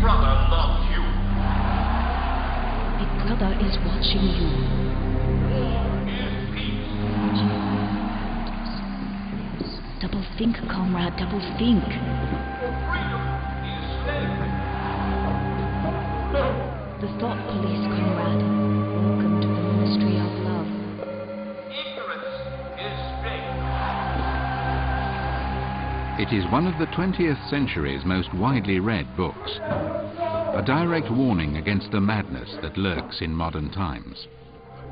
Brother loves you. Big Brother is watching you. War is peace. Double think, comrade, double think. Freedom is slavery. The thought police, comrade. Welcome to the Ministry of Love. Ignorance is strength. It is one of the 20th century's most widely read books. A direct warning against the madness that lurks in modern times.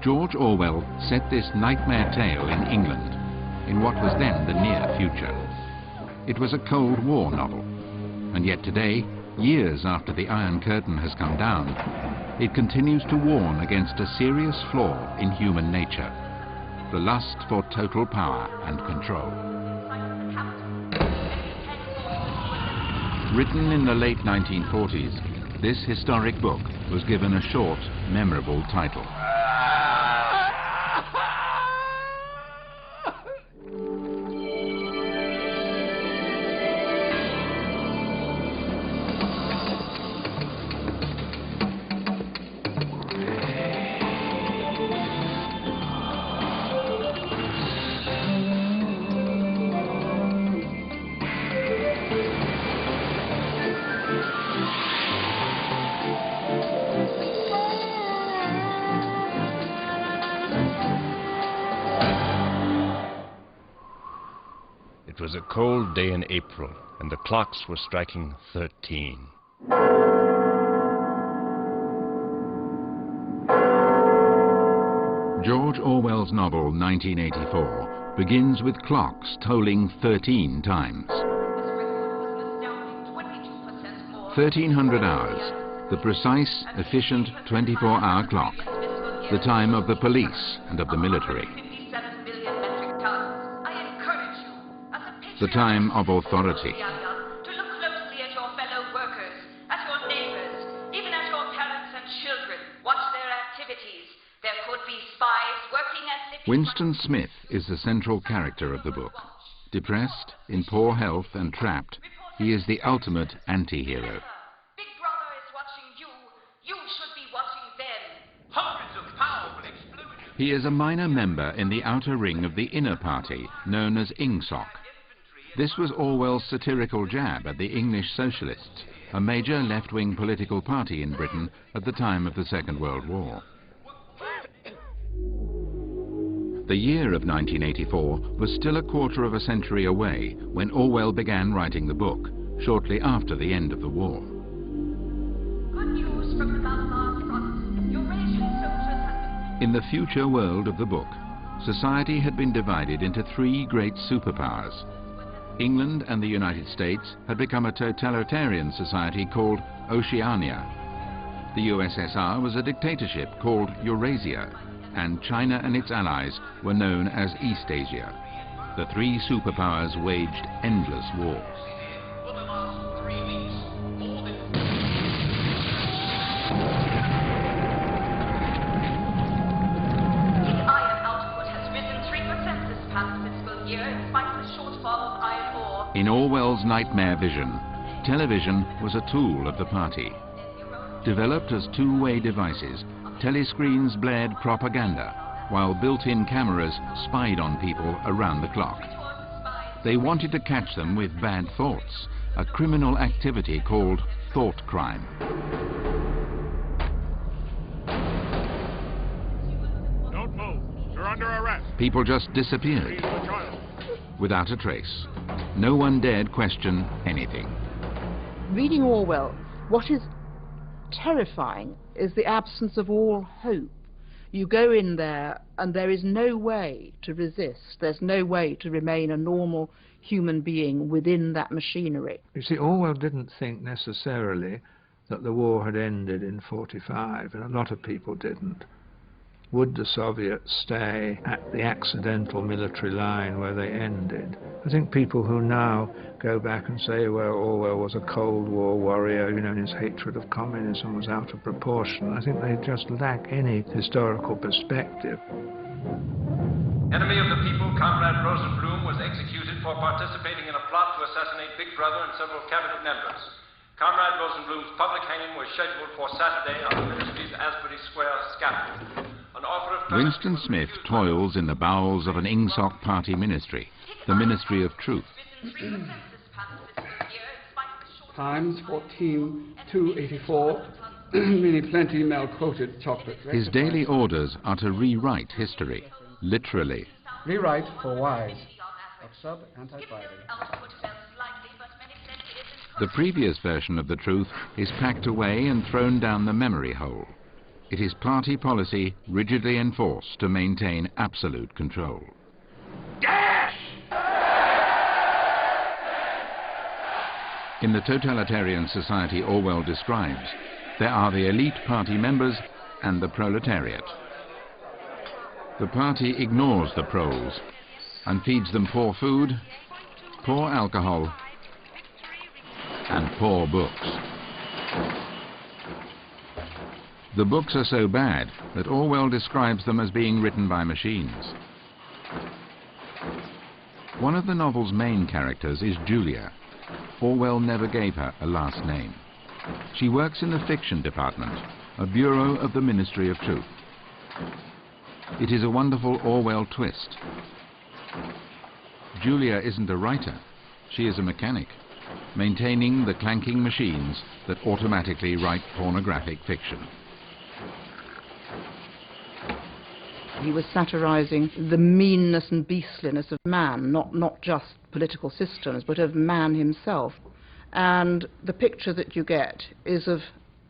George Orwell set this nightmare tale in England, in what was then the near future. It was a Cold War novel, and yet today, years after the Iron Curtain has come down, it continues to warn against a serious flaw in human nature, the lust for total power and control. Written in the late 1940s, this historic book was given a short, memorable title. It was a cold day in April, and the clocks were striking 13. George Orwell's novel 1984 begins with clocks tolling 13 times. 1300 hours, the precise, efficient 24-hour clock, the time of the police and of the military. The time of authority. To look closely at your fellow workers, at your neighbors, even at your parents and children. Watch their activities. There could be spies working as if... Winston Smith is the central character of the book. Depressed, in poor health and trapped, he is the ultimate anti-hero. Big Brother is watching you. You should be watching them. Hundreds of powerful explosives. He is a minor member in the outer ring of the inner party, known as INGSOC. This was Orwell's satirical jab at the English Socialists, a major left-wing political party in Britain at the time of the Second World War. The year of 1984 was still a quarter of a century away when Orwell began writing the book, shortly after the end of the war. Good news from the Balfour front. Eurasian soldiers have been... In the future world of the book, society had been divided into three great superpowers. England and the United States had become a totalitarian society called Oceania. The USSR was a dictatorship called Eurasia, and China and its allies were known as Eastasia. The three superpowers waged endless wars. For the last 3 weeks, more than... The iron output has risen 3% this past fiscal year in spite of the shortfall of iron ore. In Orwell's nightmare vision, television was a tool of the party. Developed as two-way devices, telescreens blared propaganda, while built-in cameras spied on people around the clock. They wanted to catch them with bad thoughts, a criminal activity called thought crime. Don't move. You're under arrest. People just disappeared, without a trace. No one dared question anything. Reading Orwell, what is terrifying is the absence of all hope. You go in there and there is no way to resist. There's no way to remain a normal human being within that machinery. You see, Orwell didn't think necessarily that the war had ended in 45, and a lot of people didn't. Would the Soviets stay at the accidental military line where they ended? I think people who now go back and say, well, Orwell was a Cold War warrior, you know, and his hatred of communism was out of proportion, I think they just lack any historical perspective. Enemy of the people, Comrade Rosenblum, was executed for participating in a plot to assassinate Big Brother and several cabinet members. Comrade Rosenblum's public hanging was scheduled for Saturday on the Ministry's Asbury Square scaffold. An offer of Winston Smith toils in the bowels of an Ingsoc Party ministry, the Ministry of Truth. Times 14,284. Really plenty mail-coated chocolate. His daily orders are to rewrite history, literally. Rewrite for wise. Of sub-anti-Friday. The previous version of the truth is packed away and thrown down the memory hole. It is party policy rigidly enforced to maintain absolute control. In the totalitarian society Orwell describes, there are the elite party members and the proletariat. The party ignores the proles and feeds them poor food, poor alcohol, and poor books. The books are so bad that Orwell describes them as being written by machines. One of the novel's main characters is Julia. Orwell never gave her a last name. She works in the fiction department, a bureau of the Ministry of Truth. It is a wonderful Orwell twist. Julia isn't a writer, she is a mechanic, maintaining the clanking machines that automatically write pornographic fiction. He was satirizing the meanness and beastliness of man, not just political systems, but of man himself. And the picture that you get is of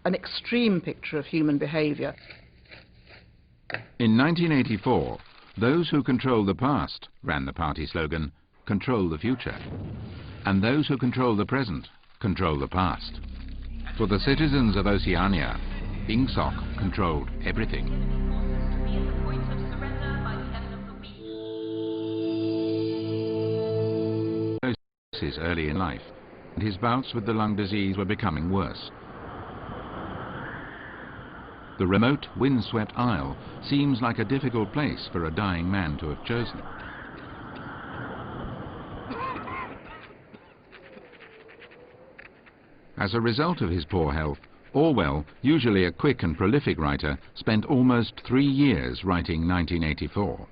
an extreme picture of human behavior. In 1984, those who control the past, ran the party slogan, control the future. And those who control the present, control the past. For the citizens of Oceania, Ingsoc controlled everything. Early in life, and his bouts with the lung disease were becoming worse. The remote, windswept isle seems like a difficult place for a dying man to have chosen. As a result of his poor health, Orwell, usually a quick and prolific writer, spent almost 3 years writing 1984.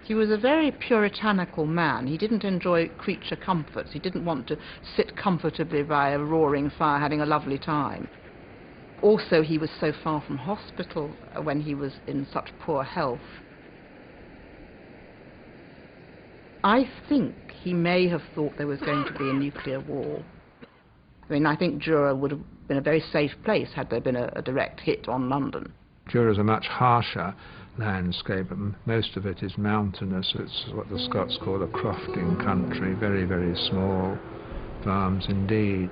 He was a very puritanical man. He didn't enjoy creature comforts. He didn't want to sit comfortably by a roaring fire having a lovely time. Also, he was so far from hospital when he was in such poor health. I think he may have thought there was going to be a nuclear war. I mean, I think Jura would have been a very safe place had there been a direct hit on London. Jura's a much harsher landscape, and most of it is mountainous. It's what the Scots call a crofting country, very, very small farms indeed.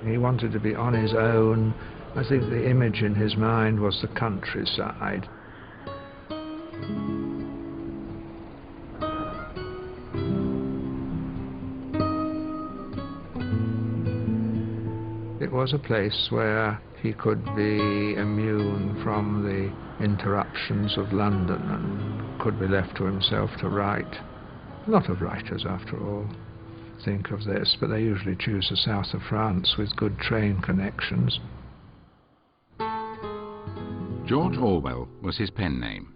He wanted to be on his own. I think the image in his mind was the countryside. It was a place where he could be immune from the interruptions of London and could be left to himself to write. A lot of writers, after all, think of this, but they usually choose the south of France with good train connections. George Orwell was his pen name.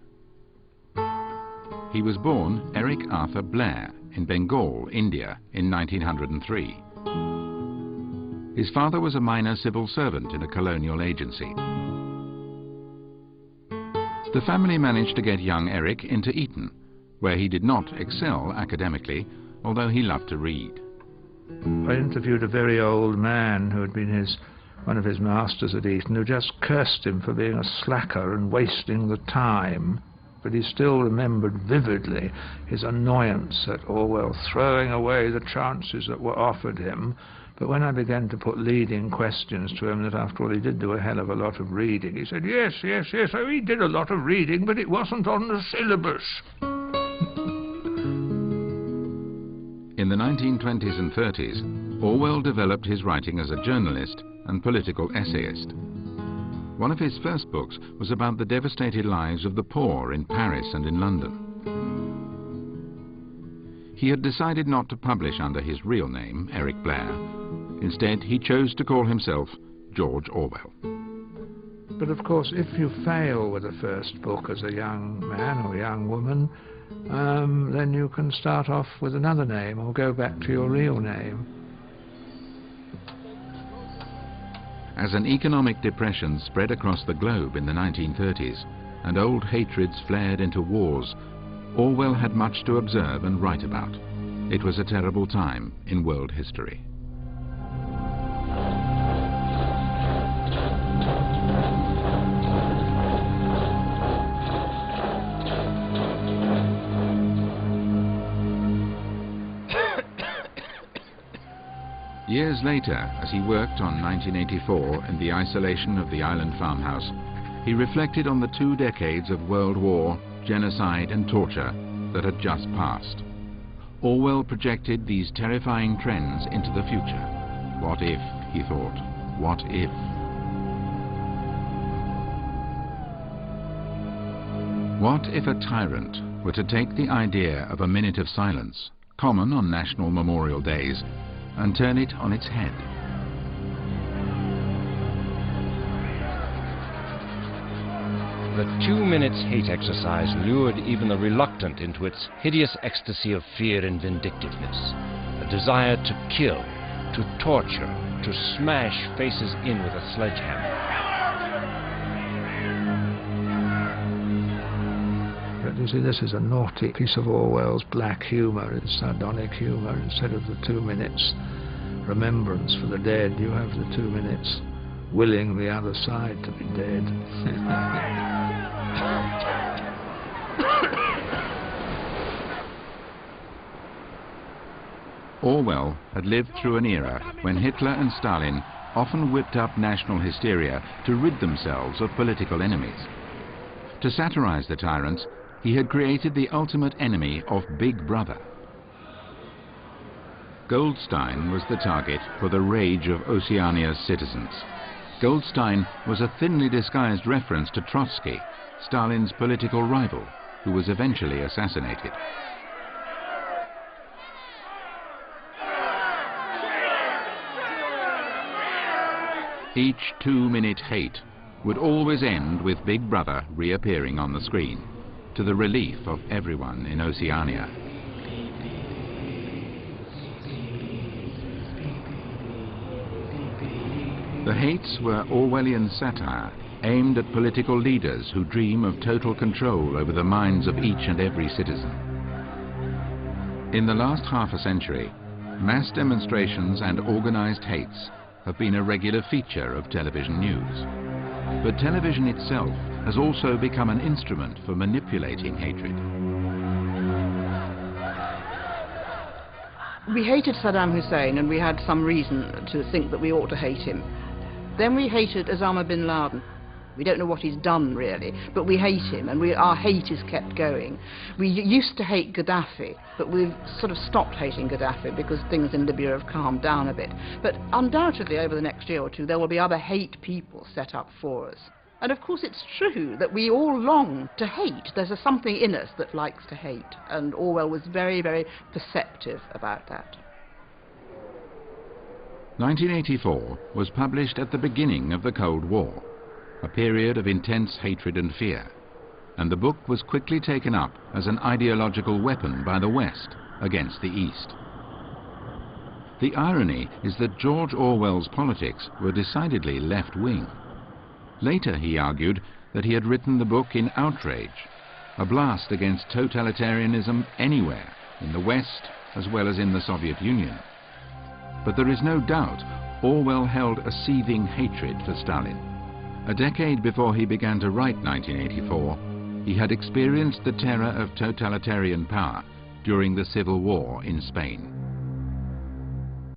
He was born Eric Arthur Blair in Bengal, India, in 1903. His father was a minor civil servant in a colonial agency. The family managed to get young Eric into Eton, where he did not excel academically, although he loved to read. I interviewed a very old man who had been one of his masters at Eton, who just cursed him for being a slacker and wasting the time. But he still remembered vividly his annoyance at Orwell throwing away the chances that were offered him. But when I began to put leading questions to him, that after all he did do a hell of a lot of reading, he said, yes, oh, he did a lot of reading, but it wasn't on the syllabus. In the 1920s and 30s, Orwell developed his writing as a journalist and political essayist. One of his first books was about the devastated lives of the poor in Paris and in London. He had decided not to publish under his real name, Eric Blair. Instead, he chose to call himself George Orwell. But of course, if you fail with the first book as a young man or young woman, then you can start off with another name or go back to your real name. As an economic depression spread across the globe in the 1930s and old hatreds flared into wars, Orwell had much to observe and write about. It was a terrible time in world history. Years later, as he worked on 1984 in the isolation of the island farmhouse, he reflected on the 2 decades of world war, genocide and torture that had just passed. Orwell projected these terrifying trends into the future. What if, he thought, what if? What if a tyrant were to take the idea of a minute of silence, common on National Memorial Days, and turn it on its head? The 2 minutes hate exercise lured even the reluctant into its hideous ecstasy of fear and vindictiveness, a desire to kill, to torture, to smash faces in with a sledgehammer. But you see, this is a naughty piece of Orwell's black humour, it's sardonic humour. Instead of the 2 minutes remembrance for the dead, you have the 2 minutes willing the other side to be dead. Orwell had lived through an era when Hitler and Stalin often whipped up national hysteria to rid themselves of political enemies. To satirize the tyrants, he had created the ultimate enemy of Big Brother. Goldstein was the target for the rage of Oceania's citizens. Goldstein was a thinly disguised reference to Trotsky, Stalin's political rival, who was eventually assassinated. Each 2-minute hate would always end with Big Brother reappearing on the screen, to the relief of everyone in Oceania. The hates were Orwellian satire aimed at political leaders who dream of total control over the minds of each and every citizen. In the last half a century, mass demonstrations and organized hates have been a regular feature of television news. But television itself has also become an instrument for manipulating hatred. We hated Saddam Hussein, and we had some reason to think that we ought to hate him. Then we hated Osama bin Laden. We don't know what he's done, really, but we hate him, and our hate is kept going. We used to hate Gaddafi, but we've sort of stopped hating Gaddafi because things in Libya have calmed down a bit. But undoubtedly, over the next year or two, there will be other hate people set up for us. And of course, it's true that we all long to hate. There's something in us that likes to hate, and Orwell was very, very perceptive about that. 1984 was published at the beginning of the Cold War, a period of intense hatred and fear, and the book was quickly taken up as an ideological weapon by the West against the East. The irony is that George Orwell's politics were decidedly left-wing. Later he argued that he had written the book in outrage, a blast against totalitarianism anywhere, in the West as well as in the Soviet Union. But there is no doubt Orwell held a seething hatred for Stalin. A decade before he began to write 1984, he had experienced the terror of totalitarian power during the Civil War in Spain.